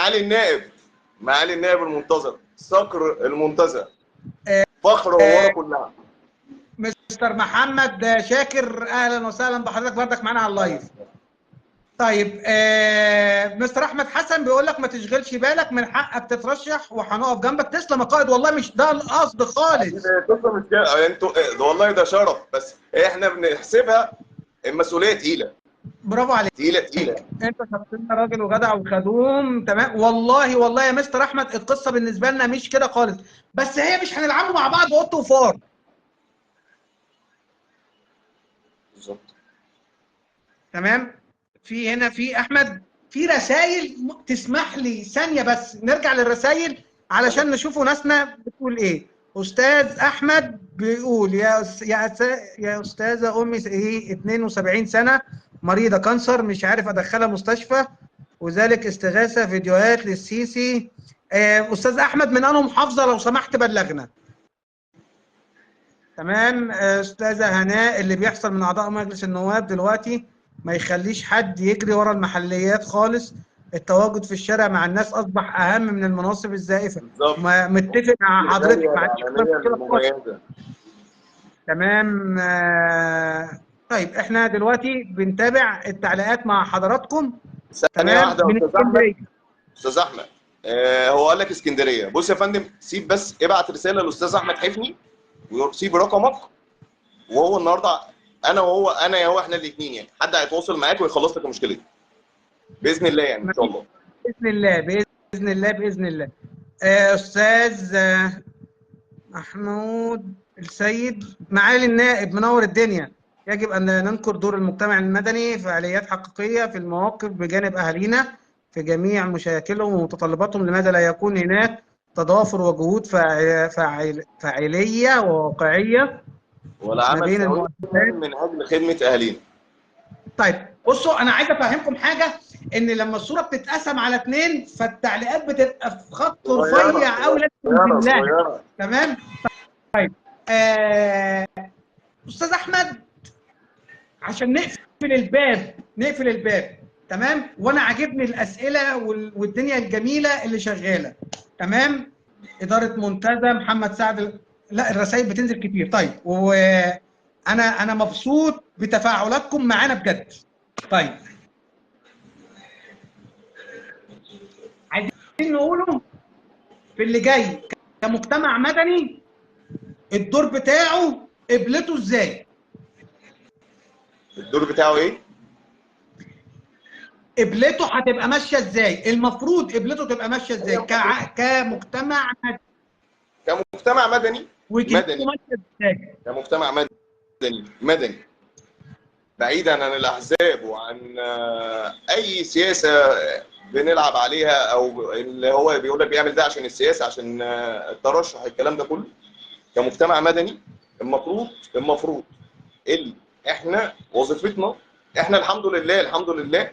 معالي النائب، معالي النائب المنتظر، صقر المنتزه، فخر وورا كلها. مستر محمد شاكر، اهلا وسهلا بحضرتك بردك معانا على اللايف. طيب مستر احمد حسن بيقول لك ما تشغلش بالك، من حقك تترشح وهنقف جنبك. تسلم يا قائد، والله مش ده القصد خالص. القصه مش كده، انتوا والله ده شرف، بس احنا بنحسبها المسؤوليه تقيله. برافو عليك، تقيله. انت شخصيا راجل وجدع وخدوم تمام. والله يا مستر احمد القصه بالنسبه لنا مش كده خالص، بس هي مش هنلعبوا مع بعض قط وفار. بالظبط. تمام. في احمد في رسائل، تسمح لي ثانيه بس نرجع للرسائل علشان نشوفوا ناسنا بتقول ايه. استاذ احمد بيقول يا استاذه امي ايه 72 سنه، مريضه كانسر، مش عارف ادخلها مستشفى، وذلك استغاثه فيديوهات للسيسي. استاذ احمد من انهي محافظه لو سمحت بلغنا. تمام. استاذه هناء، اللي بيحصل من اعضاء مجلس النواب دلوقتي ما يخليش حد يجري ورا المحليات خالص، التواجد في الشارع مع الناس اصبح اهم من المناصب الزائفه. بالظبط. متفق مع حضرتك، ما عنديش الإعلامية مشكله خالص. المميزة. تمام. طيب احنا دلوقتي بنتابع التعليقات مع حضراتكم. ثانية تمام. واحدة يا من أستاذ أحمد. اسكندريه. أستاذ أحمد، هو قال لك اسكندرية. بص يا فندم، سيب بس ابعت رسالة للأستاذ أحمد حفني وسيب رقمك، وهو النهارده انا يا هو احنا الاثنين، يعني حد هيتواصل معاك ويخلص لك المشكلة دي بإذن الله، يعني إن شاء الله. باذن الله باذن الله باذن الله. استاذ محمود السيد، معالي النائب منور الدنيا. يجب أن ننكر دور المجتمع المدني في فعاليات حقيقية في المواقف بجانب أهالينا في جميع مشاكلهم ومتطلباتهم. لماذا لا يكون هناك تضافر وجهود فاعلية وواقعية ما والعمل بين سويا المؤسسات؟ من أجل خدمة أهالينا. طيب بصوا، أنا عايز أفهمكم حاجة، إن لما الصورة بتتقسم على 2 فالتعليقات بتبقى في خط رفيع أوي لازم تنزل لها. تمام؟ طيب أستاذ أحمد، عشان نقفل الباب. تمام. وانا عاجبني الاسئله والدنيا الجميله اللي شغاله. تمام. اداره منتدى محمد سعد، لا الرسائل بتنزل كتير. طيب، وانا مبسوط بتفاعلاتكم معانا بجد. طيب، عايزين نقوله في اللي جاي كمجتمع مدني، الدور بتاعه قبلته ازاي؟ الدور بتاعه ايه؟ قبلته هتبقى ماشيه ازاي؟ المفروض قبلته تبقى ماشيه ازاي كمجتمع مدني؟ كمجتمع مدني. وكلمته ماشيه ازاي؟ كمجتمع مدني بعيدا عن الاحزاب وعن اي سياسه بنلعب عليها، او اللي هو بيقول لك بيعمل ده عشان السياسه، عشان الترشح، الكلام ده كله. كمجتمع مدني المفروض اللي احنا وظيفتنا، احنا الحمد لله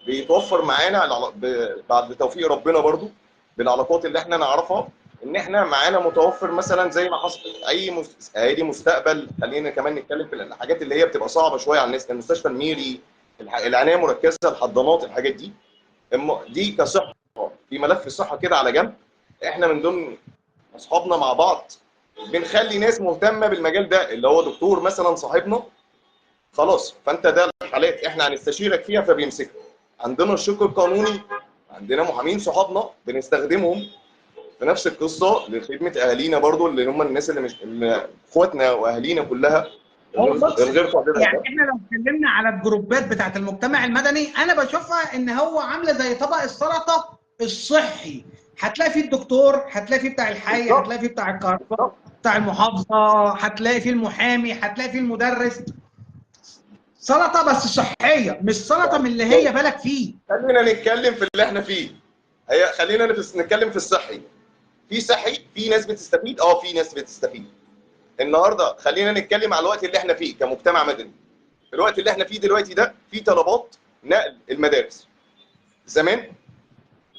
بيتوفر معانا بعد توفيق ربنا برضو بالعلاقات اللي احنا نعرفها، ان احنا معانا متوفر مثلا زي ما حصل ايادي مستقبل. خلينا كمان نتكلم في الحاجات اللي هي بتبقى صعبه شويه على الناس، المستشفى الميري، العنايه المركزه، الحضانات، الحاجات دي كصحه. في ملف الصحه كده على جنب، احنا من ضمن اصحابنا مع بعض بنخلي ناس مهتمه بالمجال ده، اللي هو دكتور مثلا صاحبنا خلاص، فانت ده الحالات احنا هنستشيرك فيها فبيمسكك. عندنا الشق القانوني، عندنا محامين صحابنا بنستخدمهم في نفس القصه لخدمه اهالينا برضو، اللي هم الناس اللي مش اخواتنا واهالينا كلها الغير قادره. يعني احنا لو اتكلمنا على الجروبات بتاعت المجتمع المدني، انا بشوفها ان هو عامله زي طبق السلطه الصحي. هتلاقي فيه الدكتور، هتلاقي فيه بتاع الحي، هتلاقي فيه بتاع الكهرباء، بتاع المحافظه، هتلاقي فيه المحامي، هتلاقي فيه المدرس. سلطه بس صحيه، مش سلطه من اللي هي بالك فيه. خلينا نتكلم في اللي احنا فيه. خلينا نتكلم في الصحي. في صحي، في ناس بتستفيد، في ناس بتستفيد. النهارده خلينا نتكلم على الوقت اللي احنا فيه كمجتمع مدني. الوقت اللي احنا فيه دلوقتي ده في طلبات نقل المدارس. زمان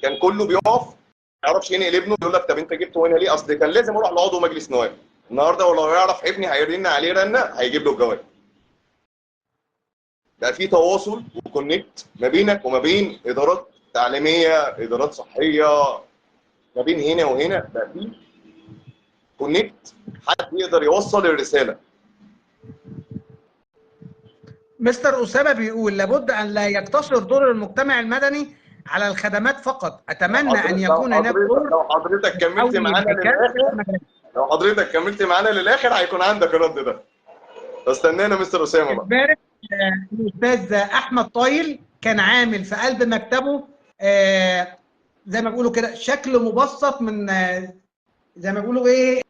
كان كله بيقف ما يعرفش ينقل ابنه، يقول لك طب انت جبته هنا ليه؟ اصل كان لازم اروح لعضو مجلس نواب. النهارده ولو يعرف ابني هيرن عليه رنه هيجيب له الجواب. بقى في تواصل وكونكت ما بينك وما بين ادارات تعليميه، ادارات صحيه، ما بين هنا وهنا بقى في كونكت، حد يقدر يوصل الرساله. مستر أسامة بيقول لابد أن لا يقتصر دور المجتمع المدني على الخدمات فقط، أتمنى أن يكون هناك دور لو حضرتك كملت حول معانا لكافة للاخر، المجالات. لو حضرتك كملت معانا للاخر هيكون عندك الرد ده. استنانا مستر اسامه بقى. امبارح الأستاذ أحمد طايل كان عامل في قلب مكتبه زي ما بيقولوا كده شكل مبسط من زي ما بيقولوا إيه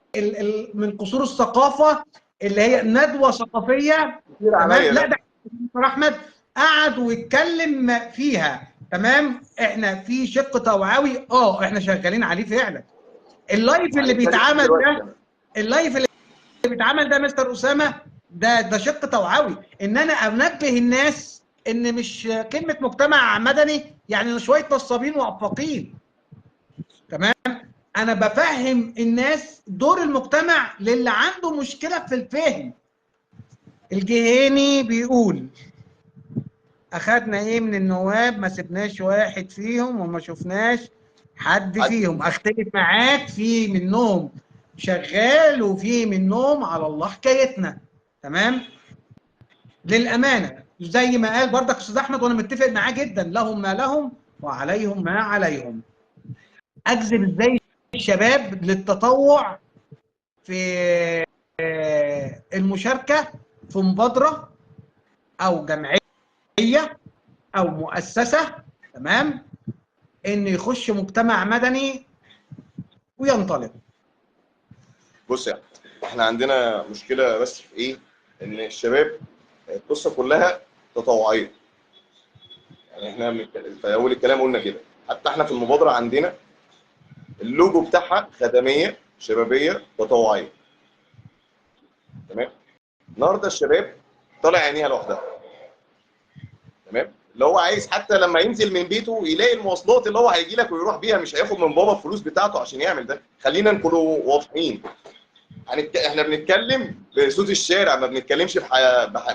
من قصور الثقافة اللي هي ندوة ثقافية. كتير تمام. عليا لا ده. ده مستر أحمد قعد واتكلم فيها. تمام. احنا في شق توعوي احنا شغالين عليه فعلا. اللايف اللي هنتكلم بيتعمل دلوقتي ده، اللايف اللي بيتعمل ده مستر أسامة، ده شق توعوي، ان انا انبه الناس ان مش كلمة مجتمع مدني يعني شوية نصابين وعفاقين. تمام. انا بفهم الناس دور المجتمع للي عنده مشكلة في الفهم. الجهيني بيقول اخدنا ايه من النواب؟ ما سبناش واحد فيهم وما شفناش حد فيهم. اختلف معاك، في منهم شغال وفي منهم على الله حكايتنا. تمام. للامانه زي ما قال برضك استاذ احمد وانا متفق معاه جدا، لهم ما لهم وعليهم ما عليهم. اجذب ازاي الشباب للتطوع في المشاركه في مبادره او جمعيه او مؤسسه. تمام. ان يخش مجتمع مدني وينطلق. بص يا احنا عندنا مشكله بس في ايه؟ ان الشباب القصه كلها تطوعيه. يعني احنا في اول الكلام قلنا كده، حتى احنا في المبادره عندنا اللوجو بتاعها خدميه شبابيه تطوعيه. تمام. النهارده الشباب طالع عينيها لوحدها. تمام. اللي هو عايز حتى لما ينزل من بيته يلاقي المواصلات اللي هو هيجي لك ويروح بيها، مش هياخد من بابا الفلوس بتاعته عشان يعمل ده. خلينا نكون واضحين. احنا بنتكلم بصوت الشارع، ما بنتكلمش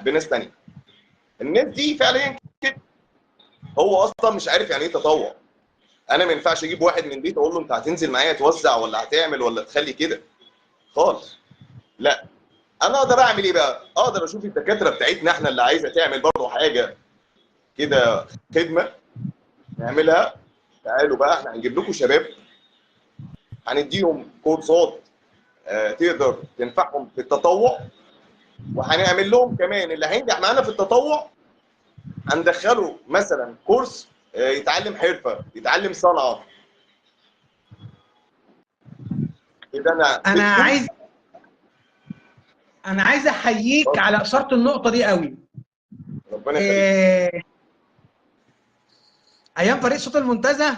بناس ثانيه. الناس دي فعليا كده، هو اصلا مش عارف يعني ايه تطوع. انا ما ينفعش اجيب واحد من بيته اقول له انت هتنزل معايا توزع ولا هتعمل ولا تخلي كده خالص. لا، انا اقدر اعمل ايه بقى؟ اقدر اشوف الدكاتره بتاعتنا احنا اللي عايزه تعمل برضه حاجه كده خدمه نعملها. تعالوا بقى احنا هنجيب لكم شباب، هنديهم كورسات تقدر تنفعهم في التطوع، وهنعمل لهم كمان اللي هينجح معانا في التطوع هندخله مثلا كورس يتعلم حرفه، يتعلم صنعه كده. انا عايز احييك على اثاره النقطه دي قوي. ربنا يخليك. ايام فريق صوت المنتزه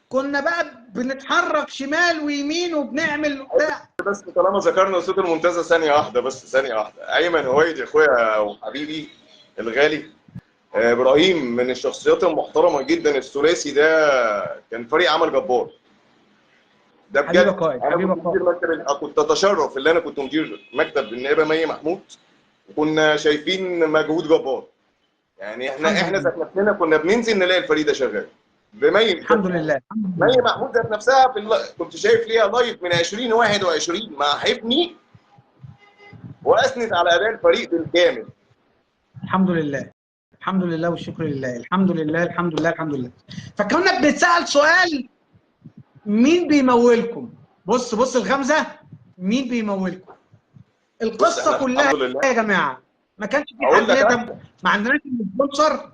كنا بقى بنتحرك شمال ويمين وبنعمل بتاع. بس طالما ذكرنا صوت المنتزه، ثانيه واحده بس، ثانيه واحده. ايمن هويدي اخويا وحبيبي الغالي، ابراهيم من الشخصيات المحترمه جدا. الثلاثي ده كان فريق عمل جبار. ده بجد. حبيبي قائد، انا حبيبي كنت مدير مكتب، كنت اتشرف ان انا كنت مدير مكتب النائبه مي محمود، وكنا شايفين مجهود جبار. يعني احنا ذات نفسنا كنا بننزل نلاقي الفريق ده شغال بمي. الحمد لله. مي محمود ذات نفسها كنت شايف ليها لايف من 2021 مع حفني، واثنت على اداء الفريق بالكامل. الحمد لله، الحمد لله والشكر لله، الحمد لله الحمد لله الحمد لله. فكنا بنتسال سؤال: مين بيمولكم؟ بص الغمزه، مين بيمولكم؟ القصه كلها يا جماعه ما كانش في حد، ما عندناش سبونسر،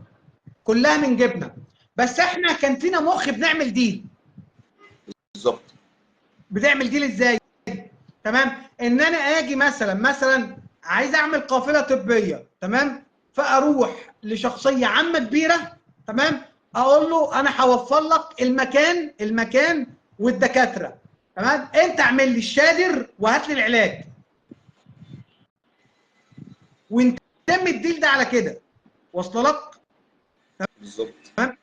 كلها من جبنا، بس احنا كان فينا مخ بنعمل ديل. بالظبط. بنعمل ديل ازاي؟ تمام. ان انا اجي مثلا عايز اعمل قافله طبيه، تمام، فاروح لشخصيه عامه كبيره، تمام، اقول له انا هوفر لك المكان والدكاتره، تمام، انت اعمل لي الشادر وهات لي العلاج، ونتم الديل ده على كده. واصل لك؟ بالظبط. تمام.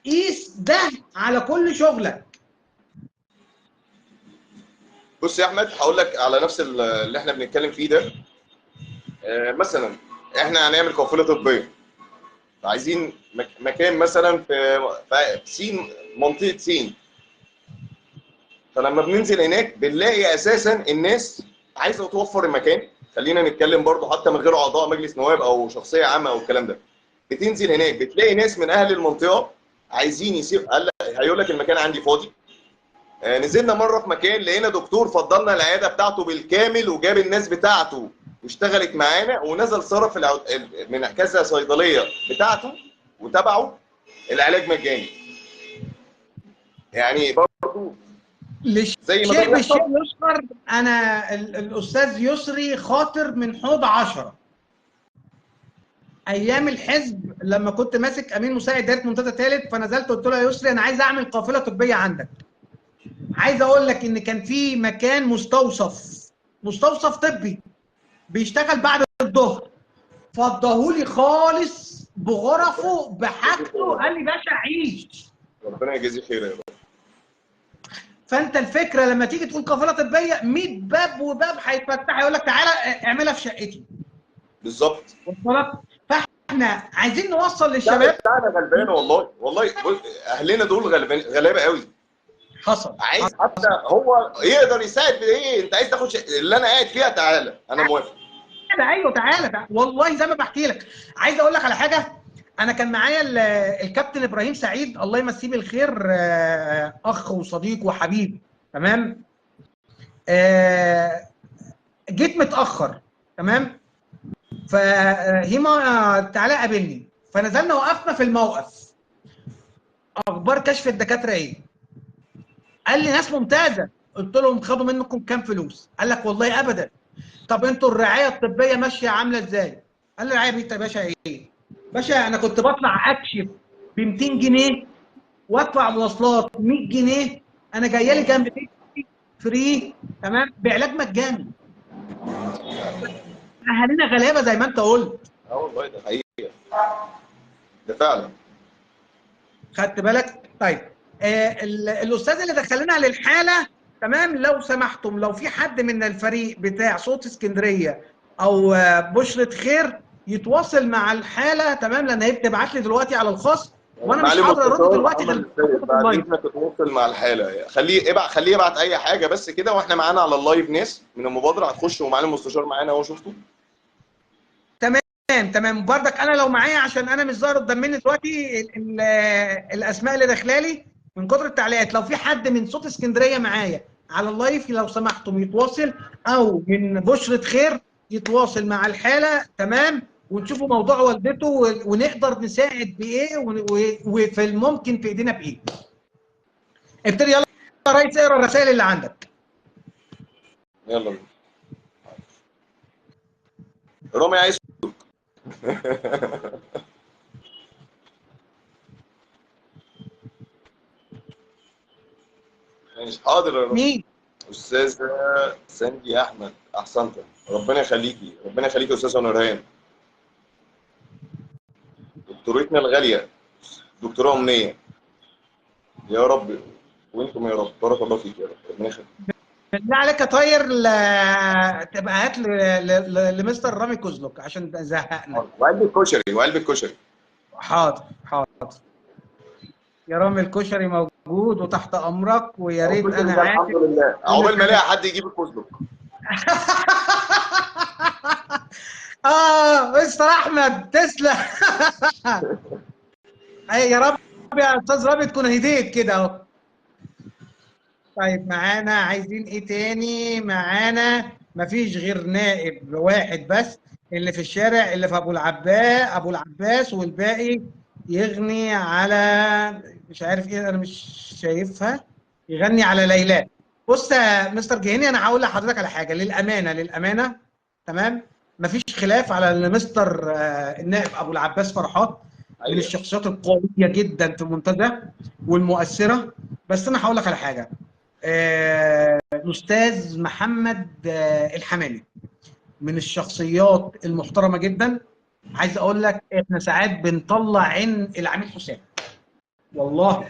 قيس ده على كل شغلك. بص يا احمد، هقول لك على نفس اللي احنا بنتكلم فيه ده. مثلا احنا هنعمل قافله طبيه، عايزين مكان مثلا في سين، منطقه سين. فلما بننزل هناك بنلاقي اساسا الناس عايزه توفر المكان. خلينا نتكلم برضو حتى من غير اعضاء مجلس نواب او شخصيه عامه او الكلام ده. بتنزل هناك بتلاقي ناس من اهل المنطقه عايزين يسيب، هيقول لك المكان عندي فاضي. نزلنا مره في مكان لقينا دكتور فضلنا العياده بتاعته بالكامل وجاب الناس بتاعته واشتغلت معانا، ونزل صرف من كذا صيدليه بتاعته وتبعه العلاج مجاني. يعني برضو زي ما شيء ده بالشيء بيحصل. يذكر، انا الاستاذ يسري خاطر من حوض 10 ايام الحزب لما كنت ماسك امين مساعد دايره منتدى ثالث، فنزلت قلت له يا يسري انا عايز اعمل قافله طبيه عندك. عايز اقول لك ان كان في مكان مستوصف طبي بيشتغل بعد الظهر، فضاهولي خالص بغرفه بحاجته، قال لي باشا عيش. ربنا يجازيه خير يا رب. فانت الفكره لما تيجي تقول قافله طبيه 100 باب وباب هيتفتح يقول لك تعالى اعملها في شقتي. بالظبط. فاحنا عايزين نوصل الشعب للشباب. بتاعنا غلبان والله، والله اهلنا دول غلبان، غلابه قوي. حصل. عايز حتى هو يقدر يساعد بايه؟ انت عايز تاخد اللي انا قاعد فيها، تعالى انا موافق. ايوه تعالى والله زي ما بحكي لك. عايز اقول لك على حاجه، انا كان معايا الكابتن ابراهيم سعيد الله يمسيه بالخير، اخ وصديق وحبيب. تمام. جيت متاخر. تمام. فهيما تعالى قابلني، فنزلنا وقفنا في الموقف. اخبار كشف الدكاتره ايه؟ قال لي ناس ممتازه. قلت لهم خدوا منكم كام فلوس؟ قال لك والله ابدا. طب انتوا الرعايه الطبيه ماشيه عامله ازاي؟ قال لي الرعايه يا باشا ايه؟ باشا انا كنت بطلع اكشف ب 200 جنيه وادفع مواصلات 100 جنيه، انا جايه لي جنب بيتي فري. تمام، بعلاج مجاني. اهالينا غلابه زي ما انت قلت. اه والله ده حقيقه، ده فعلا. خدت بالك؟ طيب الاستاذ اللي دخلنا للحاله، تمام، لو سمحتم لو في حد من الفريق بتاع صوت اسكندريه او بشرة خير يتواصل مع الحاله، تمام، لان هي بتبعت لي دلوقتي على الخاص وانا مش معالي هقدر ارد مستشار دلوقتي محمد غير السيد، بعد اذنك تتواصل مع الحاله. خليه يبعت اي حاجه بس كده، واحنا معانا على اللايف ناس من المبادره هتخش، ومعالي المستشار معانا اهو شفته. تمام. بردك انا لو معايا، عشان انا مش ظاهر قدام مني دلوقتي الاسماء اللي داخله لي من كتر التعليقات، لو في حد من صوت اسكندريه معايا على اللايف لو سمحتم يتواصل، او من بشرة خير يتواصل مع الحاله، تمام، ونشوفوا موضوع والدته ونقدر نساعد بايه وفي الممكن في ايدينا بايه. ابتدي يلا يا ريس، اقرا الرسائل اللي عندك. يلا بينا. رامي عايز ماشي حاضر يا رامي. مين؟ استاذه ساندي احمد، احسنت، ربنا يخليكي، ربنا يخليكي يا استاذه نورهان. دكتورتنا الغاليه دكتوره امنيه، يا رب وانتم يا رب، بارك الله فيك يا رب، ربنا يخليك. بالله عليك يا طاير، تبقى هات لمستر رامي كوزلوك عشان زهقنا. وقلب الكشري، وقلب الكشري. حاضر. يا رامي الكشري موجود وتحت امرك، ويا ريت الكشري انا ده عارف. الحمد لله، عقبال ما الاقي حد يجيب الكشري. مستر احمد تسلم. يا رب يا استاذ رامي تكون هديت كده اهو. طيب معانا عايزين ايه تاني؟ معانا مفيش غير نائب واحد بس اللي في الشارع اللي في ابو العباس، والباقي يغني على مش عارف ايه، انا مش شايفها. يغني على ليلى. بص يا مستر جهيني، انا هقول لحضرتك على حاجه للامانه. تمام، مفيش خلاف على ان مستر النائب ابو العباس فرحات من الشخصيات القويه جدا في المنتدى والمؤثره. بس انا هقول لك على حاجه، الاستاذ محمد الحمامي من الشخصيات المحترمه جدا. عايز اقول لك احنا ساعات بنطلع عين العميد حسام، والله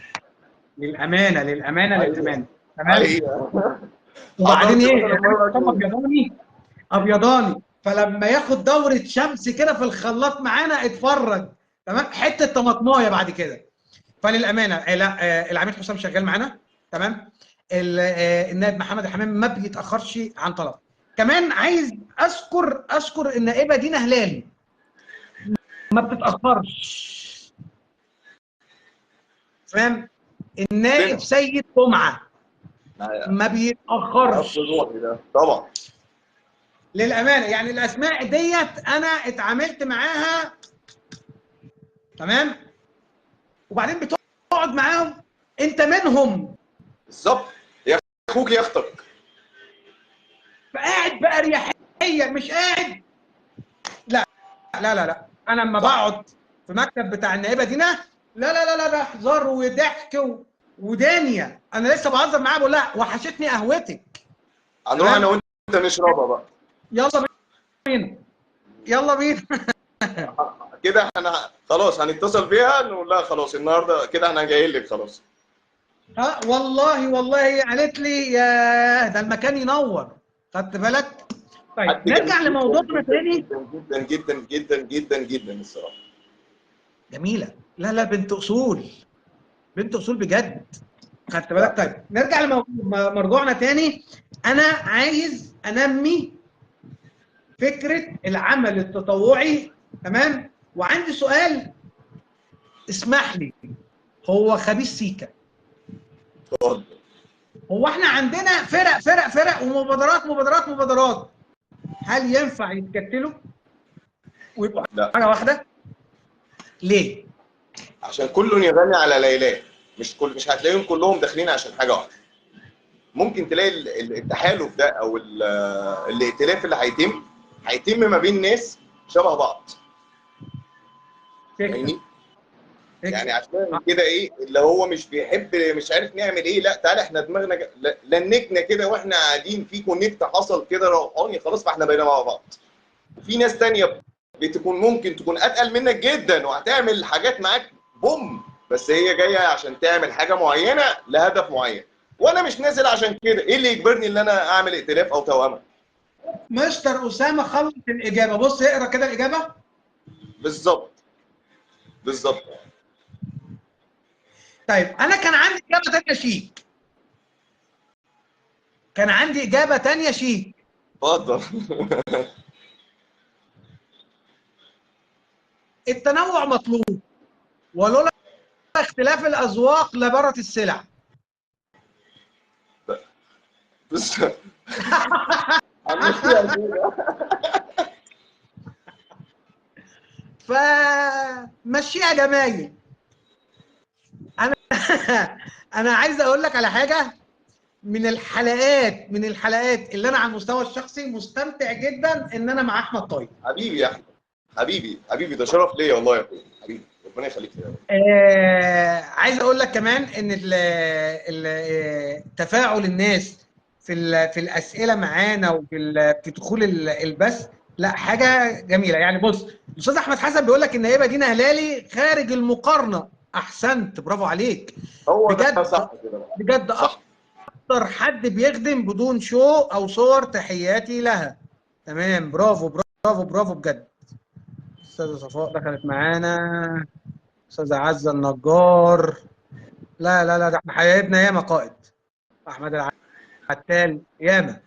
للامانه. تمام. وبعدين ايه، ابيضاني، فلما ياخد دوره شمس كده في الخلاط معانا اتفرج تمام، حته طماطمايه بعد كده. فللامانه لا، العميد حسام شغال معانا، تمام. النائب محمد الحمام ما بيتاخرش عن طلب. كمان عايز اشكر النائبه دينا هلالي، ما بتتاخرش، تمام. النائب سيد جمعه ما بيتاخرش ده طبعا. للامانه. يعني الاسماء ديت انا اتعاملت معاها، تمام. وبعدين بتقعد معاهم، انت منهم بالظبط، يا اخوك يا اختك. فقاعد بأريحية، مش قاعد. لا لا لا لا، انا لما بقعد في مكتب بتاع النائبه دينا، لا لا لا لا، ده هزار وضحك ودانيه. انا لسه بهزر معاها بقول لها وحشتني قهوتك. هنروح انا وانت نشربها بقى. يلا بينا، يلا بينا. كده احنا خلاص هنتصل بيها نقول لها خلاص النهارده كده انا جاي لك خلاص. ها والله والله قالت لي يا ده المكان ينور، خدت بالك. طيب حد نرجع جميل جدا لموضوعنا جدا تاني. جدا جدا جدا جدا جدا الصراحه. جميله، لا لا، بنت اصول، بنت اصول بجد، خدت بالك. لا. طيب نرجع لمرجوعنا تاني. انا عايز انمي فكره العمل التطوعي، تمام. وعندي سؤال، اسمح لي، هو خبيث سيكا، اتفضل. هو احنا عندنا فرق ومبادرات، هل ينفع يتكتلوا ويبقوا لا، حاجه واحده؟ ليه؟ عشان كله يغني على ليلاه. مش هتلاقيهم كلهم داخلين عشان حاجه واحده. ممكن تلاقي التحالف ده او الائتلاف اللي هيتم ما بين ناس شبه بعض. فكره، فاهمني؟ يعني فكره. عشان كده ايه اللي هو مش بيحب مش عارف نعمل ايه، لا تعالى احنا دماغنا لنكنا كده واحنا قاعدين في كونكت حصل كده روحاني خلاص فاحنا بقينا مع بعض. وفي ناس تانية ممكن تكون اتقل منك جدا وهتعمل حاجات معاك بوم، بس هي جايه عشان تعمل حاجه معينه لهدف معين. وانا مش نازل عشان كده، ايه اللي يجبرني ان انا اعمل ائتلاف او توأمه؟ مستر اسامه خلص الاجابه، بص اقرا كده الاجابه. بالظبط، بالظبط. طيب انا كان عندي اجابه ثانيه شيك، كان عندي اجابه ثانيه شيك. اتفضل. التنوع مطلوب، ولولا اختلاف الاذواق لبرت السلع. بص، هنمشيها كده. فمشيها جمايل. انا انا عايز اقول لك على حاجه، من الحلقات اللي انا على المستوى الشخصي مستمتع جدا ان انا مع احمد طيب. حبيبي يا احمد، حبيبي ده شرف ليا والله يا اخويا حبيبي، ربنا يخليك يا رب. عايز اقول لك كمان ان تفاعل الناس في الاسئله معانا في دخول البث، لا حاجه جميله. يعني بص، الاستاذ احمد حسن بيقول لك ان هبه دينا هلالي خارج المقارنه. احسنت، برافو عليك. هو ده بجد صح كده بقى. بجد، صح. اكتر حد بيخدم بدون شو او صور، تحياتي لها. تمام، برافو برافو برافو بجد. استاذه صفاء دخلت معانا، استاذه عزه النجار، لا لا لا، ده احنا حبايبنا ياما قائد. احمد العتال ياما،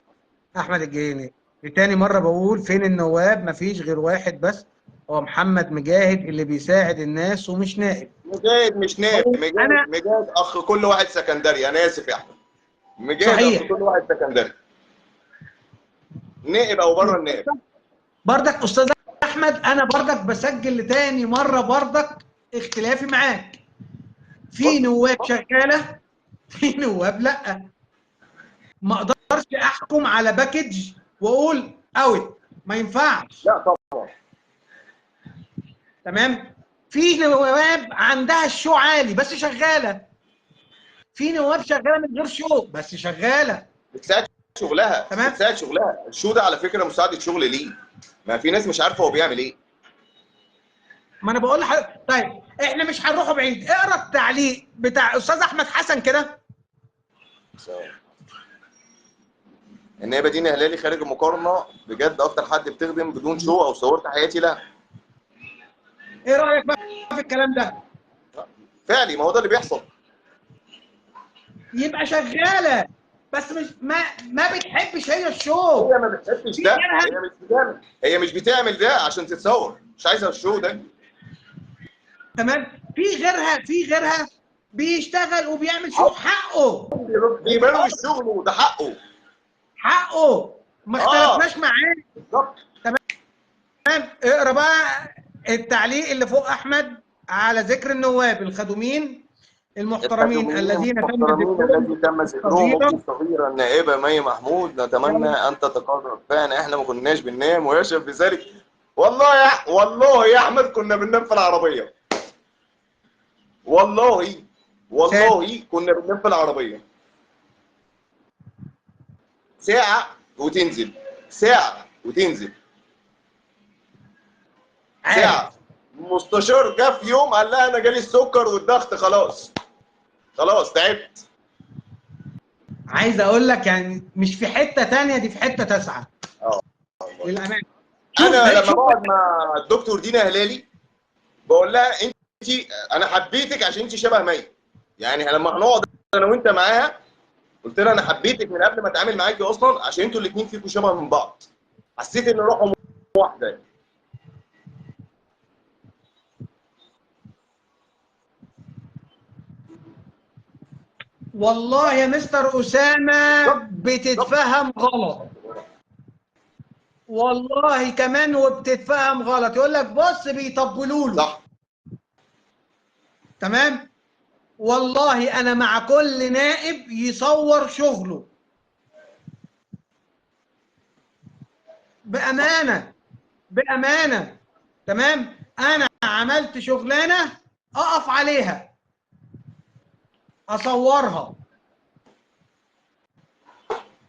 احمد الجيني. تاني مره بقول فين النواب؟ مفيش غير واحد بس، هو محمد مجاهد اللي بيساعد الناس ومش نائب. مجاهد مش نائب، هو انا مجاهد اخ كل واحد سكندري، انا اسف يا احمد. مجاهد اخ صحيح، كل واحد سكندري، نائب او بره النائب. بردك استاذ احمد، انا بردك بسجل لتاني مره بردك اختلافي معاك. في اتفضل. نواب شغاله، في نواب لا. ما اقدرش احكم على باكج واقول اوت، ما ينفعش. لا طبعا. تمام. في نواب عندها الشو عالي بس شغاله، في نواب شغاله من غير شو بس شغاله. بتساعد شغلها، تمام. بتساعد شغلها. الشو ده على فكره مساعده شغل ليه. ما في ناس مش عارفه هو بيعمل ايه. ما انا بقول لحضرتك، طيب احنا مش هنروح بعيد، اقرا التعليق بتاع استاذ احمد حسن كده. النائبه دينا هلالي خارج المقارنه بجد اكتر حد بتخدم بدون شو او صورت حياتي لها. ايه رايك بقى في الكلام ده؟ فعلي، ما هو ده اللي بيحصل. يبقى شغاله بس مش ما بتحبش هي الشو. هي ما بتحبش في ده، غيرها هي مش بتعمل ده عشان تتصور، مش عايزه الشو ده. تمام. في غيرها بيشتغل وبيعمل شو حقه. بيقبلوا بالشغل وده حقه. حقه، ما اه اختلفناش معاه. بالظبط. تمام. اقرا بقى التعليق اللي فوق احمد على ذكر النواب الخدومين المحترمين الخدومين الذين تم المحترمين ذكرهم الذي تم ذكرهم صغيرا. اختي الصغيره النائبه مي محمود، نتمنى ان تتقرب. فعلا احنا ما كناش بننام ويشرف بذلك. والله يا احمد كنا بننام في العربيه. والله كنا بننام في العربيه. ساعه وتنزل، ساعه وتنزل، ساعه. المستشار جه في يوم قال لها انا جالي السكر والضغط، خلاص تعبت. عايز اقول لك يعني مش في حته تانية، دي في حته تاسعه اه للامانه. انا لما شوف بقعد مع الدكتور دينا هلالي بقول لها انت، انا حبيتك عشان انت شبه مي. يعني لما هنقعد انا وانت معاها قلت لها انا حبيتك من قبل ما اتعامل معاكي اصلا عشان انتوا الاثنين فيكم شبه من بعض. حسيت ان روحهم واحده. والله يا مستر اسامه بالظبط. بتتفهم غلط، والله كمان وبتتفهم غلط. يقول لك بص بيطبلوا له. صح. تمام. والله انا مع كل نائب يصور شغله بامانه، بامانه. تمام. انا عملت شغلانه اقف عليها اصورها.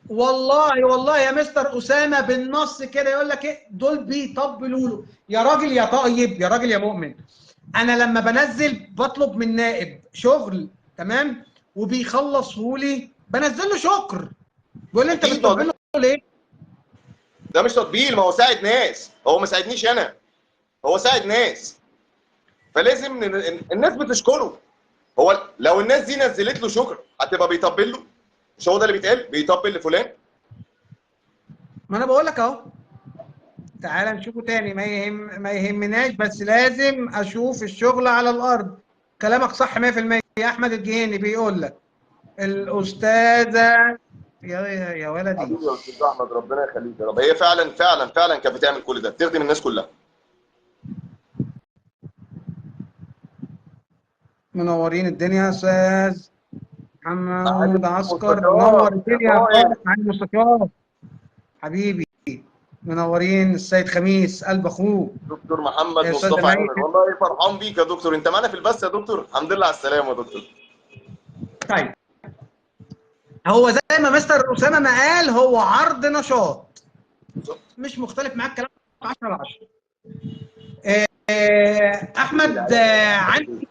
والله يا مستر اسامه بالنص كده يقول لك ايه دول بيطبلوا له. يا راجل يا طيب، يا راجل يا مؤمن، انا لما بنزل بطلب من نائب شغل تمام وبيخلصه لي بنزل له شكر. بيقول لي انت اكيد بتطبل له ليه؟ ده مش تطبيل، ما هو ساعد ناس، هو ما ساعدنيش انا، هو ساعد ناس. فلازم الناس بتشكره. هو لو الناس دي نزلت له شكر هتبقى بيطبل له؟ مش هو ده اللي بيتقال بيطبل لفلان؟ ما انا بقول لك اهو. تعال نشوفه تاني، ما يهمناش، بس لازم اشوف الشغل على الارض. كلامك صح 100%. احمد الجهيني بيقول لك الاستاذه يا ولدي. حبيبي يا استاذ احمد، ربنا يخليك يا رب. هي فعلا كانت بتعمل كل ده، بتخدم الناس كلها. منورين الدنيا يا استاذ محمود عسكر، منور مستشار يا الدنيا يا قائد. معالي المستشار حبيبي. منورين السيد خميس قلب اخوه. دكتور محمد يا استاذ مصطفى مي. عامر، والله فرحان بيك يا دكتور. انت معانا في البث يا دكتور؟ الحمد لله على السلامه يا دكتور. طيب، هو زي ما مستر اسامه ما قال، هو عرض نشاط مش مختلف معاك كلام 10 على 10. احمد عندي